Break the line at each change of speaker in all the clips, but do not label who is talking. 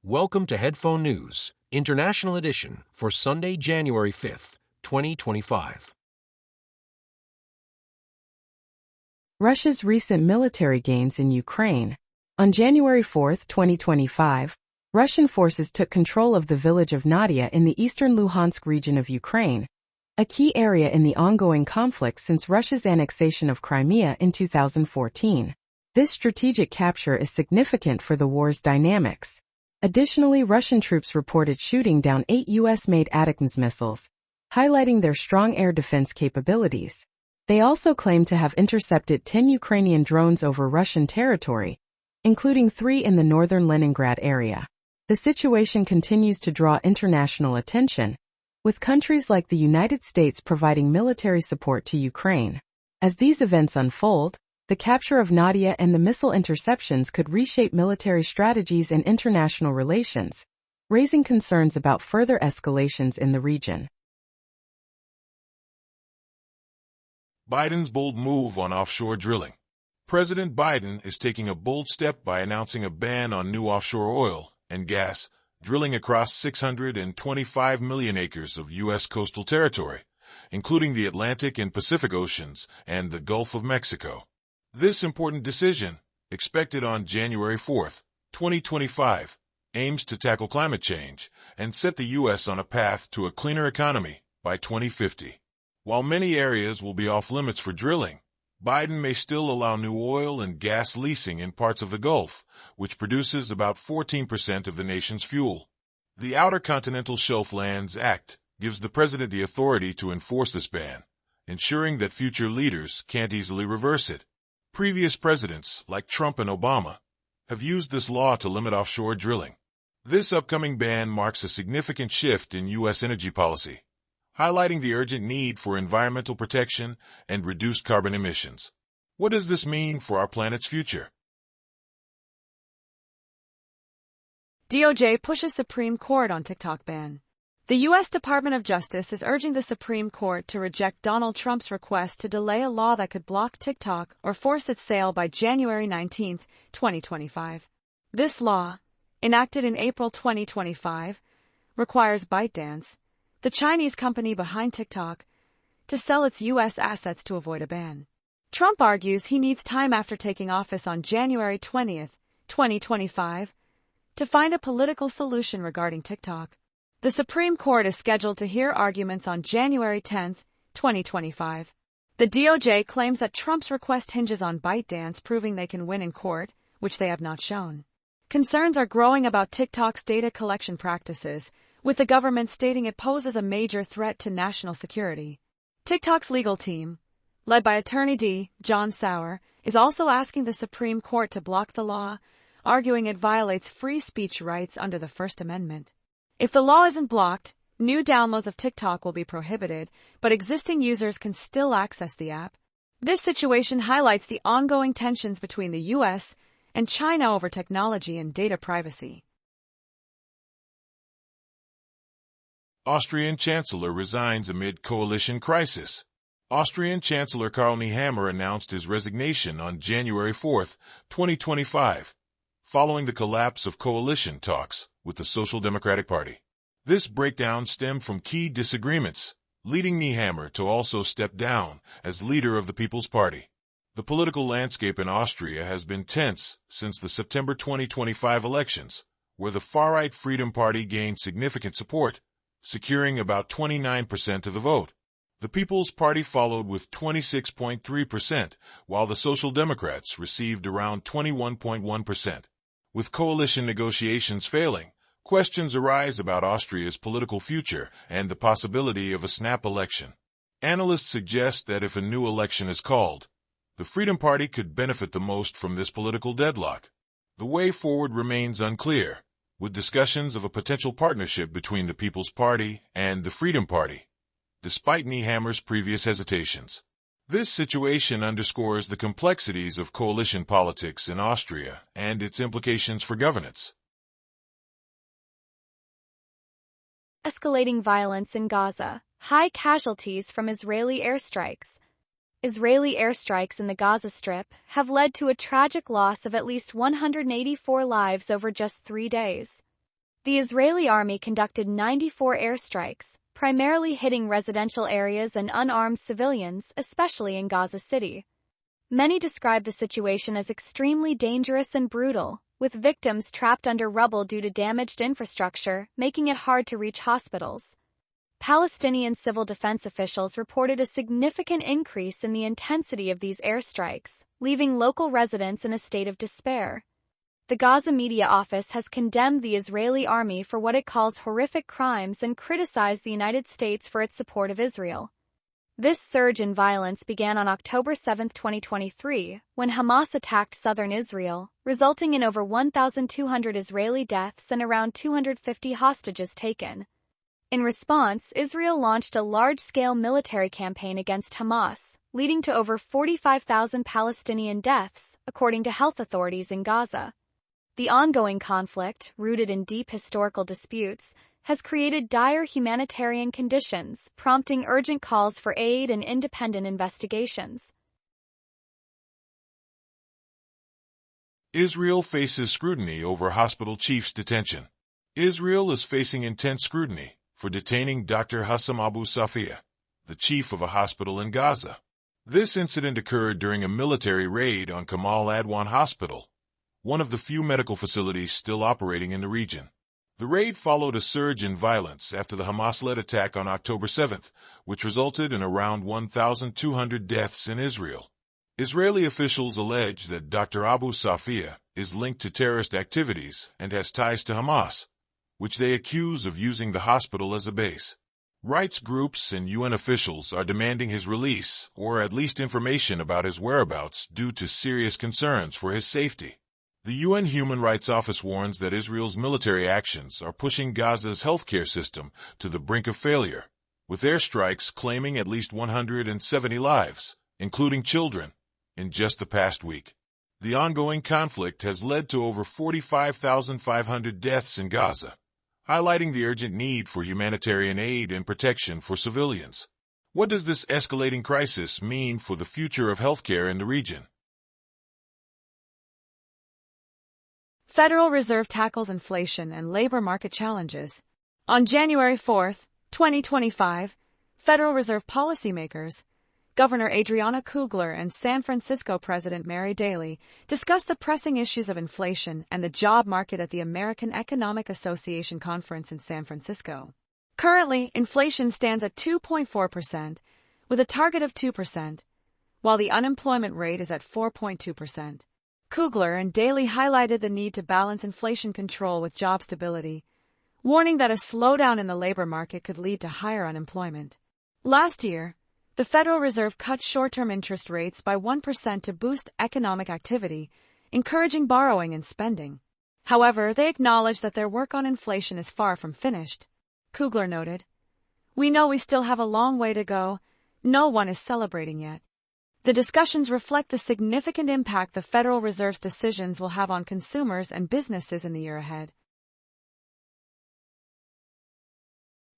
Welcome to Headphone News, International Edition for Sunday, January 5th, 2025.
Russia's recent military gains in Ukraine. On January 4, 2025, Russian forces took control of the village of Nadia in the eastern Luhansk region of Ukraine, a key area in the ongoing conflict since Russia's annexation of Crimea in 2014. This strategic capture is significant for the war's dynamics. Additionally, Russian troops reported shooting down 8 U.S.-made ATACMS missiles, highlighting their strong air defense capabilities. They also claim to have intercepted 10 Ukrainian drones over Russian territory, including 3 in the northern Leningrad area. The situation continues to draw international attention, with countries like the United States providing military support to Ukraine. As these events unfold, the capture of Nadia and the missile interceptions could reshape military strategies and international relations, raising concerns about further escalations in the region.
Biden's bold move on offshore drilling. President Biden is taking a bold step by announcing a ban on new offshore oil and gas drilling across 625 million acres of U.S. coastal territory, including the Atlantic and Pacific Oceans and the Gulf of Mexico. This important decision, expected on January 4, 2025, aims to tackle climate change and set the U.S. on a path to a cleaner economy by 2050. While many areas will be off-limits for drilling, Biden may still allow new oil and gas leasing in parts of the Gulf, which produces about 14% of the nation's fuel. The Outer Continental Shelf Lands Act gives the president the authority to enforce this ban, ensuring that future leaders can't easily reverse it. Previous presidents, like Trump and Obama, have used this law to limit offshore drilling. This upcoming ban marks a significant shift in U.S. energy policy, highlighting the urgent need for environmental protection and reduced carbon emissions. What does this mean for our planet's future?
DOJ pushes Supreme Court on TikTok ban. The U.S. Department of Justice is urging the Supreme Court to reject Donald Trump's request to delay a law that could block TikTok or force its sale by January 19, 2025. This law, enacted in April 2025, requires ByteDance, the Chinese company behind TikTok, to sell its U.S. assets to avoid a ban. Trump argues he needs time after taking office on January 20, 2025, to find a political solution regarding TikTok. The Supreme Court is scheduled to hear arguments on January 10, 2025. The DOJ claims that Trump's request hinges on ByteDance proving they can win in court, which they have not shown. Concerns are growing about TikTok's data collection practices, with the government stating it poses a major threat to national security. TikTok's legal team, led by attorney D. John Sauer, is also asking the Supreme Court to block the law, arguing it violates free speech rights under the First Amendment. If the law isn't blocked, new downloads of TikTok will be prohibited, but existing users can still access the app. This situation highlights the ongoing tensions between the U.S. and China over technology and data privacy.
Austrian Chancellor resigns amid coalition crisis. Austrian Chancellor Karl Nehammer announced his resignation on January 4, 2025, following the collapse of coalition talks with the Social Democratic Party. This breakdown stemmed from key disagreements, leading Nehammer to also step down as leader of the People's Party. The political landscape in Austria has been tense since the September 2025 elections, where the far-right Freedom Party gained significant support, securing about 29% of the vote. The People's Party followed with 26.3%, while the Social Democrats received around 21.1%. With coalition negotiations failing, questions arise about Austria's political future and the possibility of a snap election. Analysts suggest that if a new election is called, the Freedom Party could benefit the most from this political deadlock. The way forward remains unclear, with discussions of a potential partnership between the People's Party and the Freedom Party, despite Nehammer's previous hesitations. This situation underscores the complexities of coalition politics in Austria and its implications for governance.
Escalating violence in Gaza. High casualties from Israeli airstrikes. Israeli airstrikes in the Gaza Strip have led to a tragic loss of at least 184 lives over just 3 days. The Israeli army conducted 94 airstrikes, primarily hitting residential areas and unarmed civilians, especially in Gaza City. Many describe the situation as extremely dangerous and brutal, with victims trapped under rubble due to damaged infrastructure, making it hard to reach hospitals. Palestinian civil defense officials reported a significant increase in the intensity of these airstrikes, leaving local residents in a state of despair. The Gaza Media Office has condemned the Israeli army for what it calls horrific crimes and criticized the United States for its support of Israel. This surge in violence began on October 7, 2023, when Hamas attacked southern Israel, resulting in over 1,200 Israeli deaths and around 250 hostages taken. In response, Israel launched a large-scale military campaign against Hamas, leading to over 45,000 Palestinian deaths, according to health authorities in Gaza. The ongoing conflict, rooted in deep historical disputes, has created dire humanitarian conditions, prompting urgent calls for aid and independent investigations.
Israel faces scrutiny over hospital chief's detention. Israel is facing intense scrutiny for detaining Dr. Hussam Abu Safia, the chief of a hospital in Gaza. This incident occurred during a military raid on Kamal Adwan Hospital, one of the few medical facilities still operating in the region. The raid followed a surge in violence after the Hamas-led attack on October 7, which resulted in around 1,200 deaths in Israel. Israeli officials allege that Dr. Abu Safia is linked to terrorist activities and has ties to Hamas, which they accuse of using the hospital as a base. Rights groups and UN officials are demanding his release, or at least information about his whereabouts, due to serious concerns for his safety. The UN Human Rights Office warns that Israel's military actions are pushing Gaza's healthcare system to the brink of failure, with airstrikes claiming at least 170 lives, including children, in just the past week. The ongoing conflict has led to over 45,500 deaths in Gaza, highlighting the urgent need for humanitarian aid and protection for civilians. What does this escalating crisis mean for the future of healthcare in the region?
Federal Reserve tackles inflation and labor market challenges. On January 4, 2025, Federal Reserve policymakers, Governor Adriana Kugler and San Francisco President Mary Daly discussed the pressing issues of inflation and the job market at the American Economic Association conference in San Francisco. Currently, inflation stands at 2.4%, with a target of 2%, while the unemployment rate is at 4.2%. Kugler and Daly highlighted the need to balance inflation control with job stability, warning that a slowdown in the labor market could lead to higher unemployment. Last year, the Federal Reserve cut short-term interest rates by 1% to boost economic activity, encouraging borrowing and spending. However, they acknowledge that their work on inflation is far from finished. Kugler noted, "We know we still have a long way to go. No one is celebrating yet." The discussions reflect the significant impact the Federal Reserve's decisions will have on consumers and businesses in the year ahead.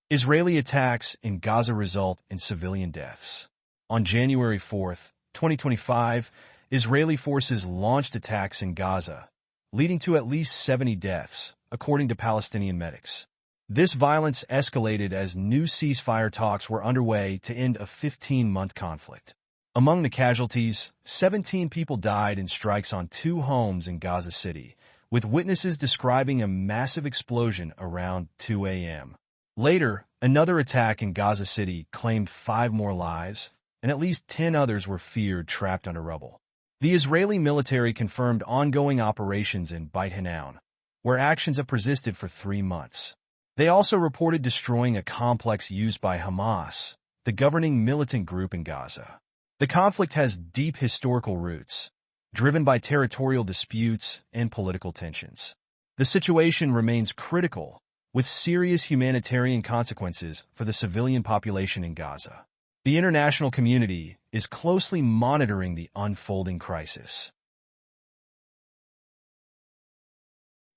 Israeli attacks in Gaza result in civilian deaths. On January 4, 2025, Israeli forces launched attacks in Gaza, leading to at least 70 deaths, according to Palestinian medics. This violence escalated as new ceasefire talks were underway to end a 15-month conflict. Among the casualties, 17 people died in strikes on 2 homes in Gaza City, with witnesses describing a massive explosion around 2 a.m. Later, another attack in Gaza City claimed 5 more lives, and at least 10 others were feared trapped under rubble. The Israeli military confirmed ongoing operations in Beit Hanoun, where actions have persisted for 3 months. They also reported destroying a complex used by Hamas, the governing militant group in Gaza. The conflict has deep historical roots, driven by territorial disputes and political tensions. The situation remains critical, with serious humanitarian consequences for the civilian population in Gaza. The international community is closely monitoring the unfolding crisis.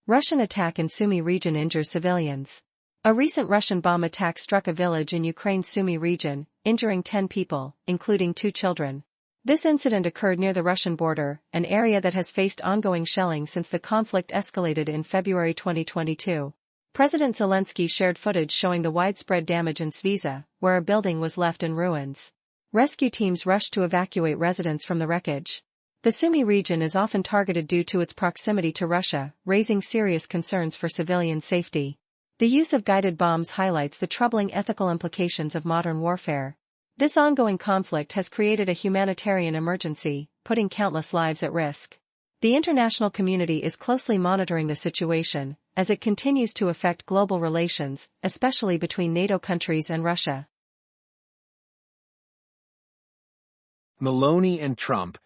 Russian attack in Sumy region injures civilians. A recent Russian bomb attack struck a village in Ukraine's Sumy region, injuring 10 people, including 2 children. This incident occurred near the Russian border, an area that has faced ongoing shelling since the conflict escalated in February 2022.
President Zelensky shared footage showing the widespread damage in Svizha, where a building was left in ruins. Rescue teams rushed to evacuate residents from the wreckage. The Sumy region is often targeted due to its proximity to Russia, raising serious concerns for civilian safety. The use of guided bombs highlights the troubling ethical implications of modern warfare. This ongoing conflict has created a humanitarian emergency, putting countless lives at risk. The international community is closely monitoring the situation, as it continues to affect global relations, especially between NATO countries and Russia.
Meloni and Trump,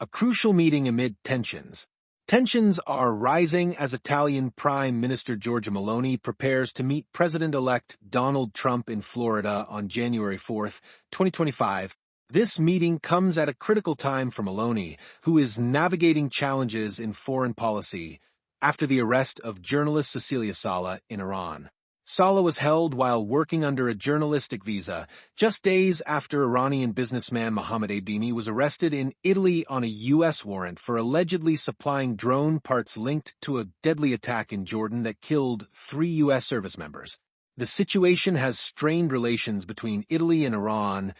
a crucial meeting amid tensions. Tensions are rising as Italian Prime Minister Giorgia Meloni prepares to meet President-elect Donald Trump in Florida on January 4, 2025. This meeting comes at a critical time for Meloni, who is navigating challenges in foreign policy after the arrest of journalist Cecilia Sala in Iran. Sala was held while working under a journalistic visa, just days after Iranian businessman Mohammed Abdini was arrested in Italy on a U.S. warrant for allegedly supplying drone parts linked to a deadly attack in Jordan that killed 3 U.S. service members. The situation has strained relations between Italy and Iran,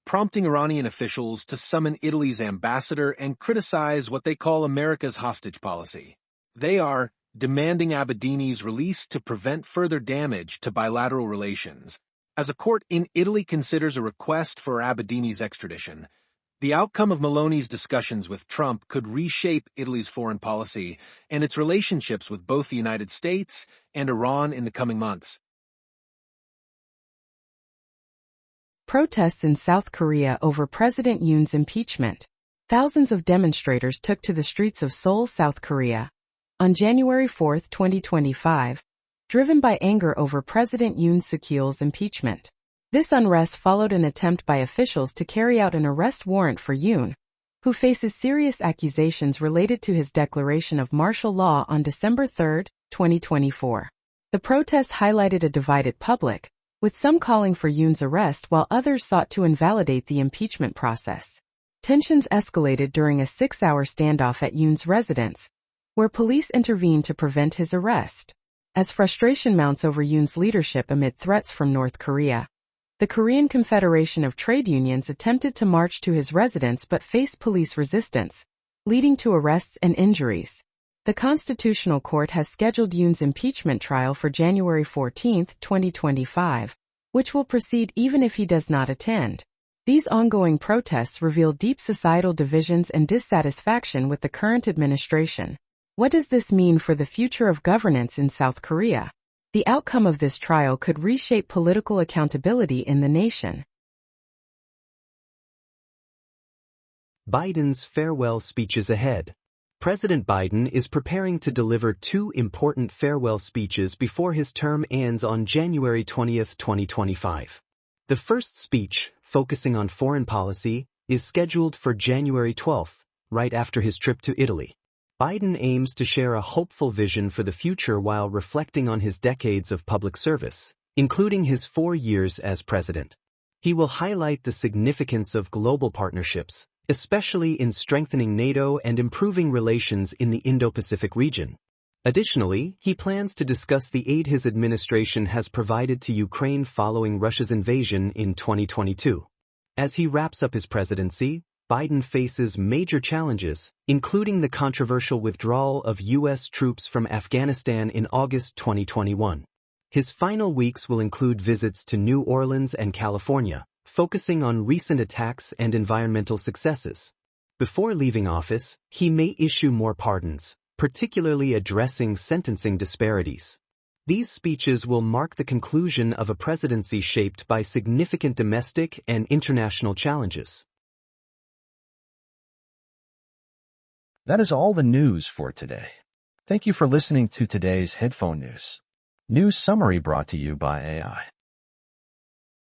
prompting Iranian officials to summon Italy's ambassador and criticize what they call America's hostage policy. They are demanding Abedini's release to prevent further damage to bilateral relations. As a court in Italy considers a request for Abedini's extradition, the outcome of Meloni's discussions with Trump could reshape Italy's foreign policy and its relationships with both the United States and Iran in the coming months.
Protests in South Korea over President Yoon's impeachment. Thousands of demonstrators took to the streets of Seoul, South Korea, on January 4, 2025, driven by anger over President Yoon Suk-yeol's impeachment. This unrest followed an attempt by officials to carry out an arrest warrant for Yoon, who faces serious accusations related to his declaration of martial law on December 3, 2024. The protests highlighted a divided public, with some calling for Yoon's arrest while others sought to invalidate the impeachment process. Tensions escalated during a 6-hour standoff at Yoon's residence, where police intervened to prevent his arrest. As frustration mounts over Yoon's leadership amid threats from North Korea, the Korean Confederation of Trade Unions attempted to march to his residence but faced police resistance, leading to arrests and injuries. The Constitutional Court has scheduled Yoon's impeachment trial for January 14, 2025, which will proceed even if he does not attend. These ongoing protests reveal deep societal divisions and dissatisfaction with the current administration. What does this mean for the future of governance in South Korea? The outcome of this trial could reshape political accountability in the nation.
Biden's farewell speeches ahead. President Biden is preparing to deliver 2 important farewell speeches before his term ends on January 20, 2025. The first speech, focusing on foreign policy, is scheduled for January 12, right after his trip to Italy. Biden aims to share a hopeful vision for the future while reflecting on his decades of public service, including his 4 years as president. He will highlight the significance of global partnerships, especially in strengthening NATO and improving relations in the Indo-Pacific region. Additionally, he plans to discuss the aid his administration has provided to Ukraine following Russia's invasion in 2022. As he wraps up his presidency, Biden faces major challenges, including the controversial withdrawal of U.S. troops from Afghanistan in August 2021. His final weeks will include visits to New Orleans and California, focusing on recent attacks and environmental successes. Before leaving office, he may issue more pardons, particularly addressing sentencing disparities. These speeches will mark the conclusion of a presidency shaped by significant domestic and international challenges.
That is all the news for today. Thank you for listening to today's headphone news. News summary brought to you by AI.